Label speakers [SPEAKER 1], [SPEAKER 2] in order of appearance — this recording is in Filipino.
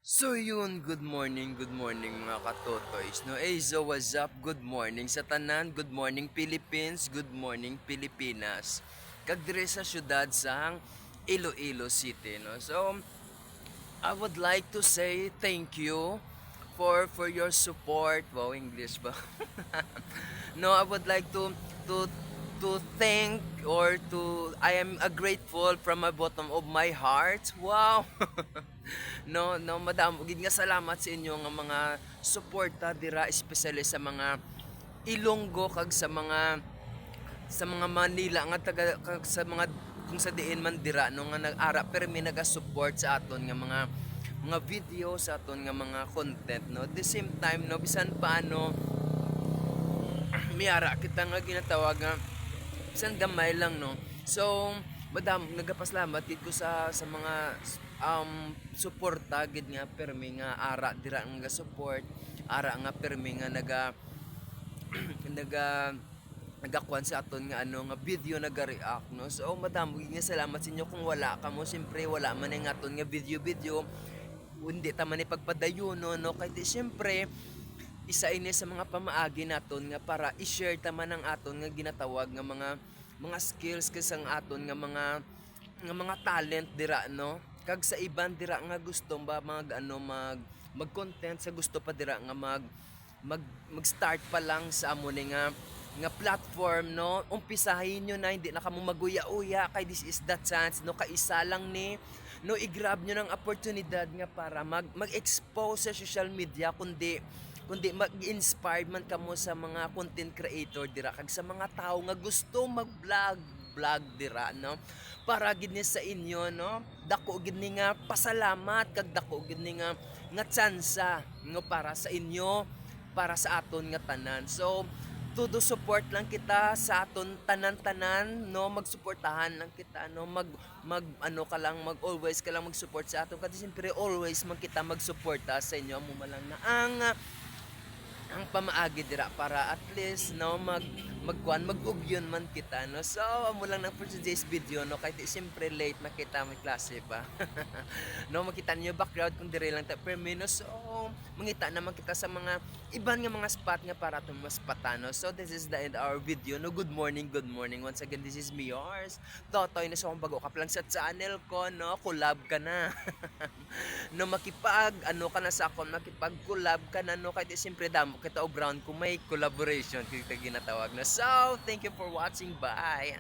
[SPEAKER 1] So yun, good morning mga katotoys. No, so what's up? Good morning sa tanan, good morning Philippines, good morning Pilipinas. Kag dire sa syudad sang Iloilo City, no. So, I would like to say thank you for your support. Wow, English ba? No, I would like to to thank or to I am grateful from my bottom of my heart. Wow. No, madam, gid nga salamat sa inyo nga mga suporta dira especially sa mga Ilonggo kag sa mga Manila nga taga kag sa mga kung sa diin man dira no nga nag-ara permi naga-support sa aton nga mga video sa aton nga mga content no. At the same time no bisan paano miyara kita nga ginatawag nga bisan gamay lang no. So madam nagapasalamat gid ko sa mga suporta gid nga permi nga ara dira nga support ara nga permi nga naga nagakuan sa aton nga nga video naga-react no. So madam nga salamat sa inyo kung wala kamo siyempre wala man nga aton nga video hindi ta man ipagpadayon no kay di siyempre isa ini sa mga pamaagi naton nga para i-share ta man ang aton nga ginatawag nga mga skills kasang aton nga mga talent dira no. Kag sa iban dira nga gusto ba mag-content sa gusto pa dira nga mag-start pa lang sa amo ni nga platform no. Umpisahin nyo na hindi na kamo maguya-uya kay this is the chance no, kaisa lang ni no, i-grab nyo ng oportunidad nga para mag-expose sa social media kundi mag-inspire man kamo sa mga content creator dira kag sa mga tao nga gusto mag-vlog dira no. Para gid ni sa inyo no, dako gid ni nga pasalamat kag dako gid ni nga tsansa no para sa inyo, para sa aton nga tanan. So todo support lang kita sa aton tanan-tanan no, magsuportahan lang kita no, mag ka lang always ka lang mag-support sa aton kasi siyempre always man kita magsuporta sa inyo amo man lang na ang pamaagi dira para at least no magugyon man kita no. So amo lang na for today's video no kahit siyempre late makita may klase pa. No makita niyo background kung dire lang ta per minute. So mangita naman kita sa mga iban nga mga spot nga para to mas patano. So this is the end of our video no. Good morning once again, this is me yours Totoy na sa kung bago ka pa lang sa channel ko no, collab ka na. No makipag ka na sa akon, makipag collab ka na no kahit siyempre damo kita og ground kung may collaboration kita ginatawag na. So thank you for watching, bye.